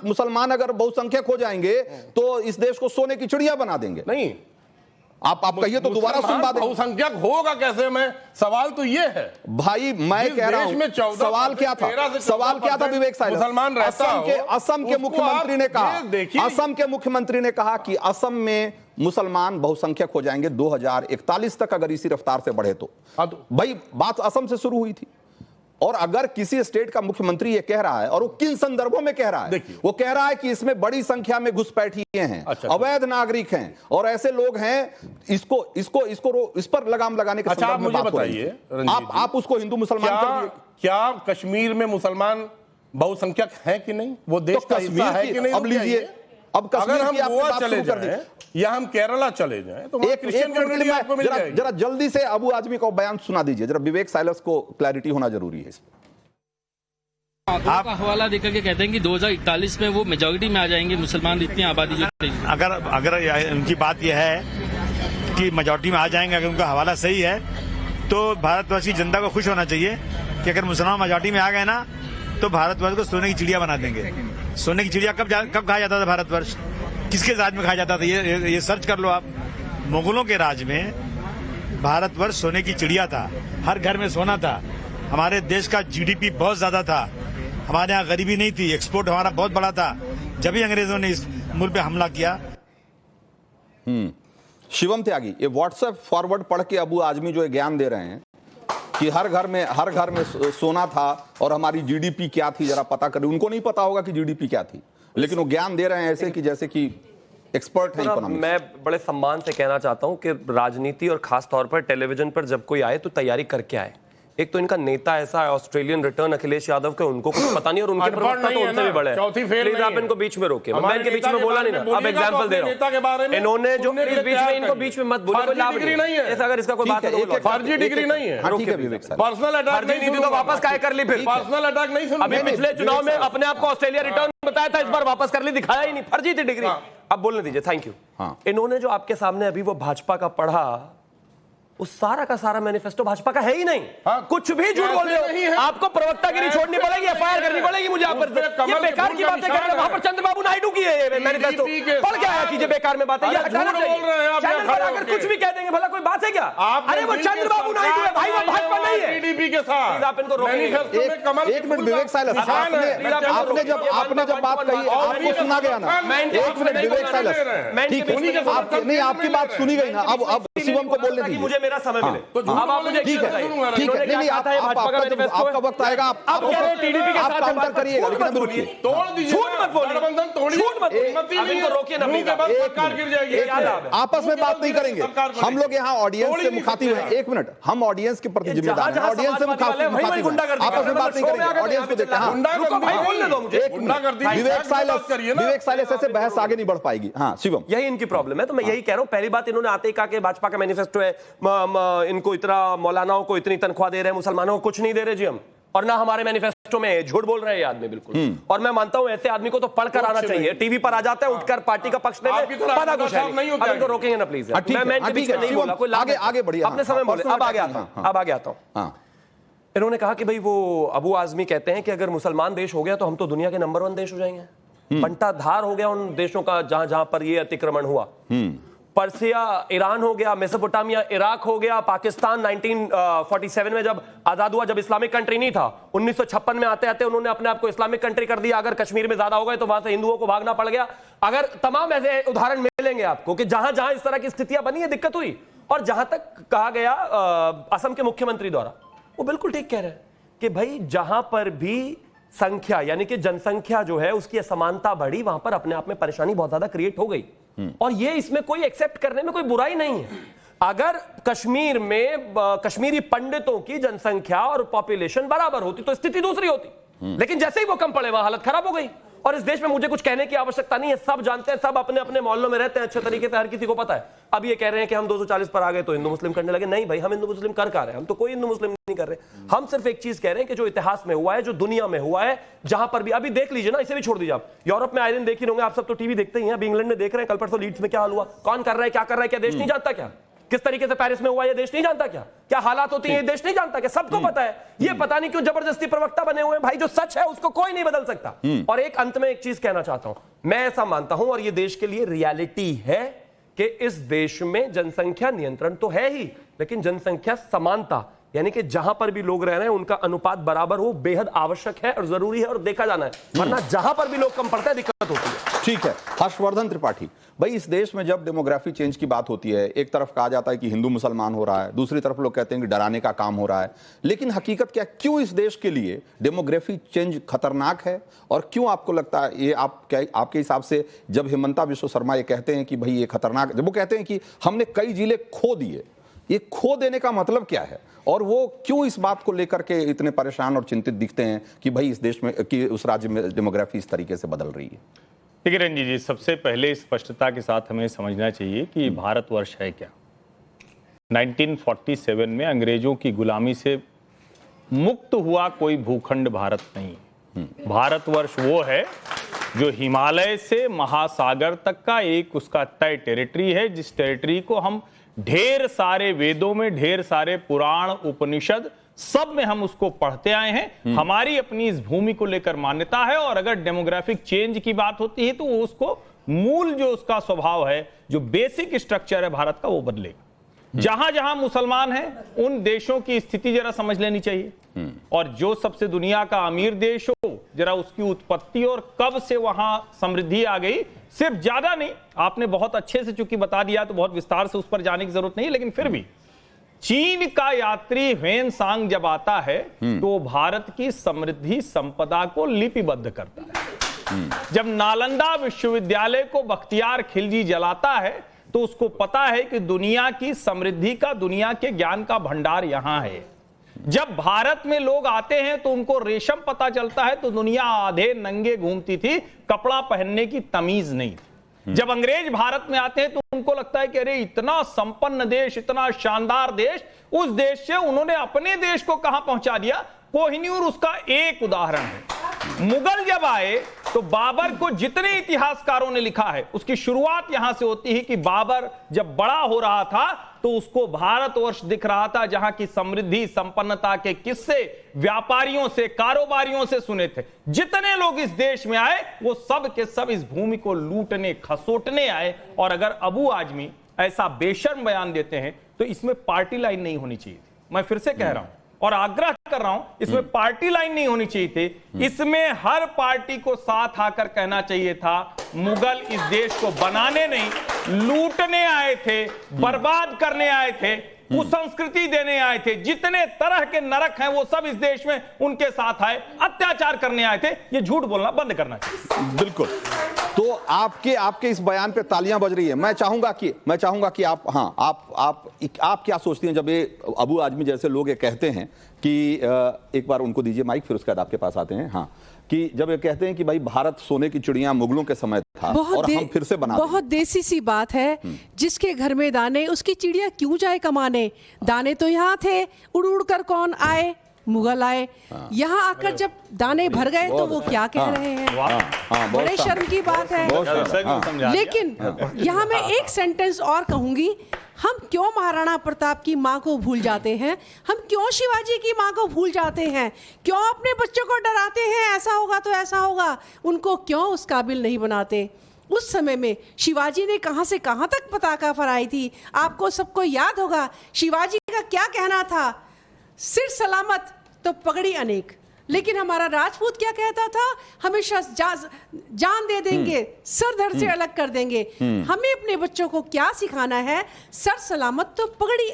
मुसलमान अगर बहुसंख्यक हो जाएंगे तो इस देश को सोने की चिड़िया बना देंगे। नहीं, आप कहिए तो दोबारा सुनवा दें। बहुसंख्यक होगा कैसे? मैं सवाल तो ये है भाई, मैं कह रहा हूं सवाल क्या था, सवाल क्या था विवेक साइलेंस? मुसलमान असम के मुख्यमंत्री ने कहा, असम के मुख्यमंत्री ने कहा कि असम में मुसलमान बहुसंख्यक हो जाएंगे 2041 तक अगर इसी रफ्तार से बढ़े तो। भाई बात असम से शुरू हुई थी, और अगर किसी स्टेट का मुख्यमंत्री ये कह रहा है, और वो किन संदर्भों में कह रहा है, वो कह रहा है कि इसमें बड़ी संख्या में घुसपैठिए हैं, अवैध नागरिक हैं और ऐसे लोग हैं, इस पर लगाम लगाने के संदर्भ में बात बताइए। आप उसको हिंदू मुसलमान क्या कश्मीर में मुसलमान बहुसंख्यक हैं कि नहीं? वो देश का हिस्सा है कि नहीं? अब लीजिए, अब अगर हम गोवा चले जाएं या हम केरला चले जाएं तो एक क्रिश्चियन कम्युनिटी आपको मिल जाएगी। जरा जल्दी से अबू आजमी का बयान सुना दीजिए, जरा विवेक साइलेंस को क्लैरिटी होना जरूरी है। आप हवाला देकर के कहते हैं कि 2041 में वो मेजॉरिटी में आ जाएंगे मुसलमान, इतनी आबादी जो अगर उनकी बात यह है कि मेजॉरिटी में आ जाएंगे, अगर उनका हवाला सही है तो भारतवर्ष की जनता को खुश होना चाहिए कि अगर मुसलमान मेजॉरिटी में आ गए ना तो भारतवर्ष को सोने की चिड़िया बना देंगे। सोने की चिड़िया कब कहा जाता था भारतवर्ष? किसके राज में खाया जाता था? ये सर्च कर लो आप। मुगलों के राज में भारतवर्ष सोने की चिड़िया था, हर घर में सोना था, हमारे देश का जीडीपी बहुत ज्यादा था, हमारे यहाँ गरीबी नहीं थी, एक्सपोर्ट हमारा बहुत बड़ा था, जब भी अंग्रेजों ने इस मुल्क पे हमला किया। शिवम त्यागी, ये व्हाट्सएप फॉरवर्ड पढ़ के अबू आजमी जो ज्ञान दे रहे हैं कि हर घर में सोना था और हमारी जीडीपी क्या थी जरा पता करें। उनको नहीं पता होगा कि जीडीपी क्या थी, लेकिन वो ज्ञान दे रहे हैं ऐसे कि जैसे कि एक्सपर्ट हैं इकोनॉमिक्स। मैं बड़े सम्मान से कहना चाहता हूं कि राजनीति और खास तौर पर टेलीविजन पर जब कोई आए तो तैयारी करके आए। एक तो इनका नेता ऐसा है ऑस्ट्रेलियन रिटर्न अखिलेश यादव के, उनको कुछ पता नहीं और उनके प्रवक्ता तो उनसे भी बड़े हैं। प्लीज आप इनको बीच में रोके, मैं इनके बीच में बोला नहीं ना, अब एग्जांपल दे रहा हूं। इन्होंने जो बीच में इनको बीच में मत बोलो, कोई लाभ नहीं है ऐसा। अगर इसका कोई बात है, फर्जी डिग्री नहीं है, पर्सनल अटैक नहीं थी तो वापस काय कर ली फिर? पर्सनल अटैक नहीं सुना। अभी पिछले चुनाव में अपने आप को ऑस्ट्रेलिया रिटर्न बताया था, इस बार वापस कर ली, दिखाया ही नहीं, फर्जी थी डिग्री। अब बोलने दीजिए, थैंक यू। इन्होंने जो आपके सामने अभी वो भाजपा का पढ़ा, उस सारा का सारा मैनिफेस्टो भाजपा का है ही नहीं। कुछ भी झूठ बोल रहे हो, आपको प्रवक्तागिरी छोड़नी पड़ेगी, एफआईआर करनी पड़ेगी मुझे। आप ये बेकार की बातें कर रहे हैं। वहां पर चंद्रबाबू नायडू की है मैनिफेस्टो, पढ़ क्या है कीजिए, बेकार में बातें अगर कुछ भी कह देंगे, भला कोई बात है क्या? अरे वो चंद्रबाबू नायडू है भाई, वो भाजपा नहीं है। टीडीपी के साथ आप इनको रोकिए। एक मिनट विवेक साइलेंस, आपने जब बात कही आपको सुना गया ना। एक मिनट विवेक साइलेंस, ठीक है, नहीं आपकी बात सुनी गई ना। अब शिवम को बोलने दीजिए, मुझे मेरा समय मिले। अब आप मुझे ठीक है, नहीं आपका वक्त आएगा, आप टीडीपी के साथ काउंटर करिएगा, लेकिन अभी रुकिए। तोड़ दीजिए, झूठ मत बोलिए, झूठ मत बोलिए, अब इनको रोकिए ना, सरकार गिर जाएगी। आपस में बात नहीं करेंगे, हम लोग यहाँ ऑडियंस से मुखातिब हैं। एक मिनट, हम ऑडियंस के प्रति जिम्मेदार हैं, ऑडियंस से मुखातिब हैं, आपस में बात नहीं करेंगे, ऑडियंस को देखते हैं। विवेक साइलेंस ऐसे बहस आगे नहीं बढ़ पाएगी। हाँ शिवम, यही इनकी प्रॉब्लम है। तो मैं यही कह रहा हूँ, पहली बात इन्होंने आते ही कहा कि भाजपा का मैनिफेस्टो है, इनको इतना मौलानाओं को इतनी तनख्वाह दे रहे हैं, मुसलमानों को कुछ नहीं दे रहे जी हम, और ना हमारे मैनिफेस्टो में। झूठ बोल रहे हैं ये आदमी बिल्कुल। और मैं मानता हूं ऐसे आदमी को तो पढ़कर आना चाहिए। टीवी पर आ जाता है उठकर पार्टी का पक्ष लेने, पता कुछ है। अब इनको रोकेंगे ना प्लीज, मैं इनके बीच में नहीं बोला, कोई आगे बढ़िए, अपने समय बोले। अब आगे आता हूं। इन्होंने कहा कि भाई वो अबू आजमी कहते हैं कि अगर मुसलमान देश हो गया तो हम तो दुनिया के नंबर 1 देश हो जाएंगे। बंटाधार हो गया उन देशों का जहां जहां पर ये अतिक्रमण हुआ। पर्सिया ईरान हो गया, मेसोपोटामिया इराक हो गया, पाकिस्तान 1947 में जब आजाद हुआ, जब इस्लामिक कंट्री नहीं था, 1956 में आते आते उन्होंने अपने आप को इस्लामिक कंट्री कर दिया। अगर कश्मीर में ज्यादा हो गए तो वहां से हिंदुओं को भागना पड़ गया। अगर तमाम ऐसे उदाहरण मिलेंगे आपको कि जहां जहां इस तरह की स्थितियां बनी है, दिक्कत हुई। और जहां तक कहा गया असम के मुख्यमंत्री द्वारा, वो बिल्कुल ठीक कह रहे हैं कि भाई जहां पर भी संख्या यानी कि जनसंख्या जो है उसकी असमानता बढ़ी, वहां पर अपने आप में परेशानी बहुत ज्यादा क्रिएट हो गई। और ये इसमें कोई एक्सेप्ट करने में कोई बुराई नहीं है। अगर कश्मीर में कश्मीरी पंडितों की जनसंख्या और पॉपुलेशन बराबर होती तो स्थिति दूसरी होती, लेकिन जैसे ही वो कम पड़े वहां हालत खराब हो गई। और इस देश में मुझे कुछ कहने की आवश्यकता नहीं है, सब जानते हैं, सब अपने अपने मोहल्लों में रहते हैं अच्छे तरीके से, हर किसी को पता है। अब ये कह रहे हैं कि हम 240 पर आ गए तो हिंदू मुस्लिम करने लगे। नहीं भाई, हम हिंदू मुस्लिम कर रहे हैं, हम तो कोई हिंदू मुस्लिम नहीं कर रहे। हम सिर्फ एक चीज कह रहे हैं कि जो इतिहास में हुआ है, जो दुनिया में हुआ है, जहां पर भी अभी देख लीजिए ना, इसे भी छोड़ दीजिए आप, यूरोप में आए दिन देख ही होंगे आप सब, तो टीवी देखते ही हैं। अभी इंग्लैंड में देख रहे हैं, कल परसों लीड्स में क्या हाल हुआ, कौन कर रहा है, क्या कर रहा है, क्या देश नहीं जानता क्या? किस तरीके से पेरिस में हुआ ये देश नहीं जानता क्या? क्या हालात होती हैं ये देश नहीं जानता क्या? सबको पता है। ये पता नहीं क्यों जबरदस्ती प्रवक्ता बने हुए हैं। भाई जो सच है उसको कोई नहीं बदल सकता। और एक अंत में एक चीज कहना चाहता हूं, मैं ऐसा मानता हूं और ये देश के लिए रियलिटी है कि इस देश में जनसंख्या नियंत्रण तो है ही, लेकिन जनसंख्या समानता यानी कि जहां पर भी लोग रह रहे हैं उनका अनुपात बराबर हो बेहद आवश्यक है और जरूरी है और देखा जाना है, वरना जहां पर भी लोग कम पड़ते हैं दिक्कत होती है। ठीक है हर्षवर्धन त्रिपाठी भाई, इस देश में जब डेमोग्राफी चेंज की बात होती है, एक तरफ कहा जाता है कि हिंदू मुसलमान हो रहा है, दूसरी तरफ लोग कहते हैं कि डराने का काम हो रहा है, लेकिन हकीकत क्या, क्यों इस देश के लिए डेमोग्राफी चेंज खतरनाक है? और क्यों आपको लगता है ये आपके हिसाब से जब हेमंता विश्व शर्मा ये कहते हैं कि भाई ये खतरनाक, जब वो कहते हैं कि हमने कई जिले खो दिए, ये खो देने का मतलब क्या है? और वो क्यों इस बात को लेकर के इतने परेशान और चिंतित दिखते हैं कि भाई इस देश में कि उस राज्य में डेमोग्राफी इस तरीके से बदल रही है? देखिए रंजीत जी, सबसे पहले स्पष्टता के साथ हमें समझना चाहिए कि भारतवर्ष है क्या। 1947 में अंग्रेजों की गुलामी से मुक्त हुआ कोई भूखंड भारत नहीं। भारतवर्ष वो है जो हिमालय से महासागर तक का एक उसका तय टेरिटरी है, जिस टेरिटरी को हम ढेर सारे वेदों में, ढेर सारे पुराण उपनिषद सब में हम उसको पढ़ते आए हैं। हमारी अपनी इस भूमि को लेकर मान्यता है। और अगर डेमोग्राफिक चेंज की बात होती है तो उसको मूल जो उसका स्वभाव है, जो बेसिक स्ट्रक्चर है भारत का, वो बदलेगा। जहां जहां मुसलमान हैं उन देशों की स्थिति जरा समझ लेनी चाहिए। और जो सबसे दुनिया का अमीर देश हो, जरा उसकी उत्पत्ति और कब से वहां समृद्धि आ गई, सिर्फ ज्यादा नहीं, आपने बहुत अच्छे से चूंकि बता दिया तो बहुत विस्तार से उस पर जाने की जरूरत नहीं, लेकिन फिर भी चीन का यात्री ह्वेन सांग जब आता है तो भारत की समृद्धि संपदा को लिपिबद्ध करता है। जब नालंदा विश्वविद्यालय को बख्तियार खिलजी जलाता है तो उसको पता है कि दुनिया की समृद्धि का, दुनिया के ज्ञान का भंडार यहां है। जब भारत में लोग आते हैं तो उनको रेशम पता चलता है तो दुनिया आधे नंगे घूमती थी, कपड़ा पहनने की तमीज नहीं थी। जब अंग्रेज भारत में आते हैं तो उनको लगता है कि अरे इतना संपन्न देश, इतना शानदार देश, उस देश से उन्होंने अपने देश को कहां पहुंचा दिया। कोहिनूर उसका एक उदाहरण है। मुगल जब आए तो बाबर को जितने इतिहासकारों ने लिखा है उसकी शुरुआत यहां से होती है कि बाबर जब बड़ा हो रहा था तो उसको भारतवर्ष दिख रहा था, जहां की समृद्धि संपन्नता के किस्से व्यापारियों से, कारोबारियों से सुने थे। जितने लोग इस देश में आए वो सब के सब इस भूमि को लूटने, खसोटने आए। और अगर अबू आजमी ऐसा बेशर्म बयान देते हैं तो इसमें पार्टी लाइन नहीं होनी चाहिए थी। मैं फिर से कह रहा हूं और आग्रह कर रहा हूं, इसमें पार्टी लाइन नहीं होनी चाहिए थी। इसमें हर पार्टी को साथ आकर कहना चाहिए था, मुगल इस देश को बनाने नहीं, लूटने आए थे, बर्बाद करने आए थे, कुसंस्कृति देने आए थे। जितने तरह के नरक हैं वो सब इस देश में उनके साथ आए, अत्याचार करने आए थे। ये झूठ बोलना बंद करना चाहिए। बिल्कुल। तो आपके इस बयान पे तालियां बज रही है। मैं चाहूंगा कि आप क्या सोचती हैं जब ये अबू आजमी जैसे लोग ये कहते हैं कि एक बार उनको दीजिए माइक, फिर उसके बाद आपके पास आते हैं। हाँ, कि जब ये कहते हैं कि भाई भारत सोने की चिड़िया मुगलों के समय था और हम फिर से बना, बहुत देसी सी बात है। जिसके घर में दाने उसकी चिड़िया क्यों जाए कमाने? दाने तो यहाँ थे, उड़ उड़ कर कौन आए? मुगल आए। यहाँ आकर जब दाने भर गए तो वो क्या कह रहे हैं? बड़े शर्म की बात है। लेकिन यहाँ मैं एक सेंटेंस और कहूंगी, हम क्यों महाराणा प्रताप की माँ को भूल जाते हैं? हम क्यों शिवाजी की माँ को भूल जाते हैं? क्यों अपने बच्चों को डराते हैं ऐसा होगा तो ऐसा होगा? उनको क्यों उस काबिल नहीं बनाते? उस समय में शिवाजी ने कहां से कहां तक पताका फहराई थी, आपको सबको याद होगा। शिवाजी का क्या कहना था? सिर सलामत तो पगड़ी अनेक। लेकिन हमारा राजपूत क्या कहता था? हमेशा जान दे देंगे, सर धड़ से अलग कर देंगे। हमें अपने बच्चों को क्या सिखाना है? सर सलामत तो पगड़ी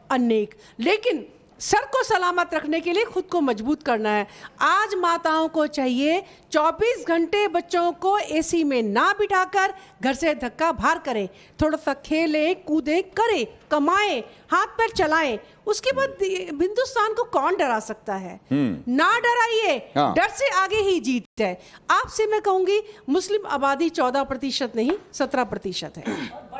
अनेक। लेकिन सर को सलामत रखने के लिए खुद को मजबूत करना है। आज माताओं को चाहिए 24 घंटे बच्चों को एसी में ना बिठाकर घर से धक्का बाहर करें, थोड़ा सा खेलें, कूदें, करें, कमाएं, हाथ पैर चलाएं। उसके बाद हिंदुस्तान को कौन डरा सकता है? ना डराइए, डर से आगे ही जीत है। आपसे मैं कहूंगी मुस्लिम आबादी 14% नहीं 17% है।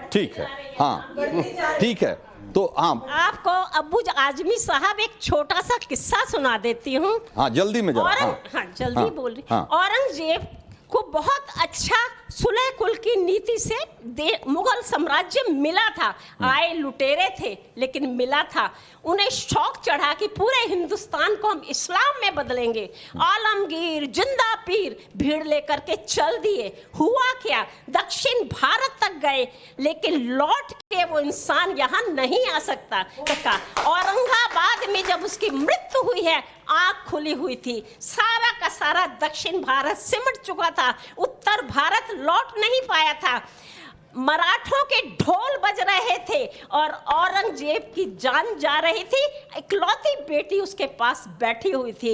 ठीक है, हाँ ठीक है। तो आपको अब्बू आजमी साहब एक छोटा सा किस्सा सुना देती हूँ। हाँ जल्दी में जल्दी बोल रही। औरंगजेब को बहुत अच्छा सुलह कुल की नीति से मुगल साम्राज्य मिला था। आए लुटेरे थे लेकिन मिला था। उन्हें शौक चढ़ा कि पूरे हिंदुस्तान को हम इस्लाम में बदलेंगे। आलमगीर, जिंदा पीर भीड़ लेकर के चल दिए। हुआ क्या, दक्षिण भारत तक गए लेकिन लौट के वो इंसान यहाँ नहीं आ सकता। औरंगाबाद में जब उसकी मृत्यु हुई है, आंख खुली हुई थी। सारा का सारा दक्षिण भारत सिमट चुका था, उत्तर भारत लौट नहीं पाया था। मराठों के ढोल बज रहे थे और औरंगजेब की जान जा रही थी। इकलौती बेटी उसके पास बैठी हुई थी।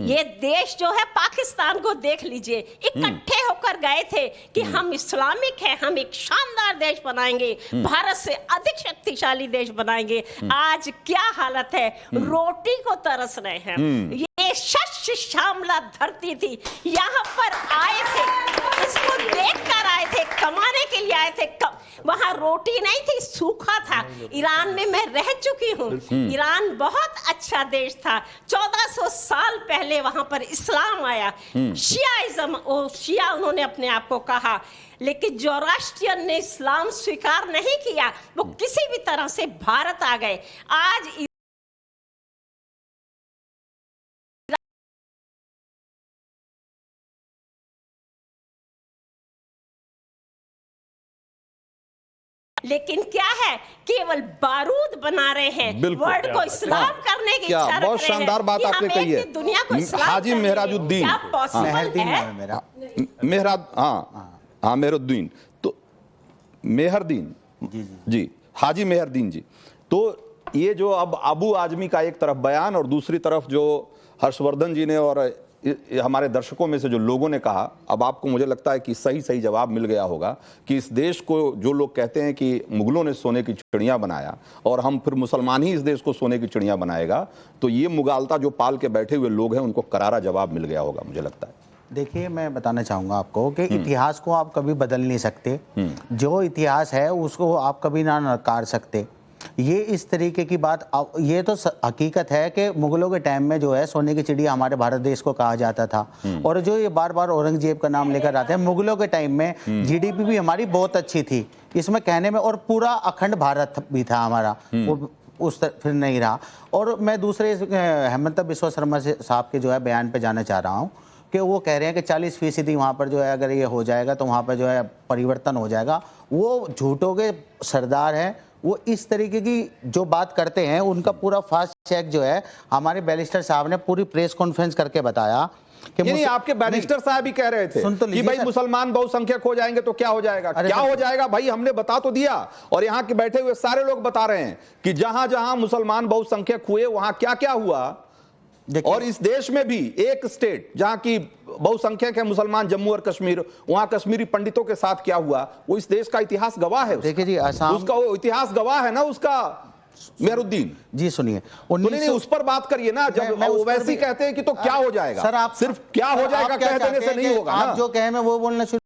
ये देश जो है, पाकिस्तान को देख लीजिए, इकट्ठे होकर गए थे कि हम इस्लामिक है, हम एक शानदार देश बनाएंगे, भारत से अधिक शक्तिशाली देश बनाएंगे। आज क्या हालत है, रोटी को तरस रहे हैं। ये शस्य श्यामला धरती थी, यहाँ पर आए थे, इसको देखकर आए थे, कमाने के लिए आए थे। वहां रोटी नहीं थी, सूखा था। ईरान में मैं रह चुकी हूँ। ईरान बहुत अच्छा देश था। 1400 साल पहले वहां पर इस्लाम आया, शियाइज्म, शिया उन्होंने अपने आप को कहा। लेकिन जोरास्ट्रियन ने इस्लाम स्वीकार नहीं किया, वो किसी भी तरह से भारत आ गए। आज लेकिन क्या है, केवल बारूद बना रहे हैं, वर्ल्ड को इस्लाम करने की इच्छा रख रहे हैं। बहुत शानदार बात आपने कही है। दुनिया को इस्लाम हाजी मेहराजुद्दीन, मेहरुद्दीन, तो मेहरदीन जी, हाजी मेहरदीन जी। तो ये जो अब अबू आजमी का एक तरफ बयान और दूसरी तरफ जो हर्षवर्धन जी ने और हमारे दर्शकों में से जो लोगों ने कहा, अब आपको मुझे लगता है कि सही सही जवाब मिल गया होगा कि इस देश को जो लोग कहते हैं कि मुगलों ने सोने की चिड़िया बनाया और हम फिर मुसलमान ही इस देश को सोने की चिड़िया बनाएगा, तो ये मुगालता जो पाल के बैठे हुए लोग हैं उनको करारा जवाब मिल गया होगा, मुझे लगता है। देखिए, मैं बताना चाहूँगा आपको कि इतिहास को आप कभी बदल नहीं सकते। जो इतिहास है उसको आप कभी ना नकार सकते। ये इस तरीके की बात, ये तो हकीकत है कि मुगलों के टाइम में जो है सोने की चिड़िया हमारे भारत देश को कहा जाता था। और जो ये बार बार औरंगजेब का नाम लेकर आते हैं, मुगलों के टाइम में जीडीपी भी हमारी बहुत अच्छी थी इसमें कहने में, और पूरा अखंड भारत भी था हमारा, वो उस फिर नहीं रहा। और मैं दूसरे हेमंत बिस्वा शर्मा साहब के जो है बयान पे जाना चाह रहा हूँ कि वो कह रहे हैं कि 40% वहाँ पर जो है अगर ये हो जाएगा तो वहाँ पर जो है परिवर्तन हो जाएगा। वो झूठों के सरदार हैं। वो इस तरीके की जो बात करते हैं उनका पूरा फास्ट चेक जो है हमारे बैरिस्टर साहब ने पूरी प्रेस कॉन्फ्रेंस करके बताया कि नहीं, आपके बैरिस्टर साहब भी कह रहे थे कि भाई मुसलमान बहुसंख्यक हो जाएंगे तो क्या हो जाएगा, क्या हो जाएगा भाई, हमने बता तो दिया। और यहाँ के बैठे हुए सारे लोग बता रहे हैं कि जहां जहां मुसलमान बहुसंख्यक हुए वहां क्या क्या हुआ। और इस देश में भी एक स्टेट जहां की बहुसंख्यक है मुसलमान, जम्मू और कश्मीर, वहां कश्मीरी पंडितों के साथ क्या हुआ, वो इस देश का इतिहास गवाह है। देखिए जी, असम उसका वो इतिहास गवाह है ना उसका। मेहरुद्दीन जी सुनिए, नहीं उस पर बात करिए ना। जब ओवैसी कहते हैं कि तो क्या हो जाएगा, सर आप सिर्फ क्या हो जाएगा कह देने से नहीं होगा। आप जो कहे मैं वो बोलना शुरू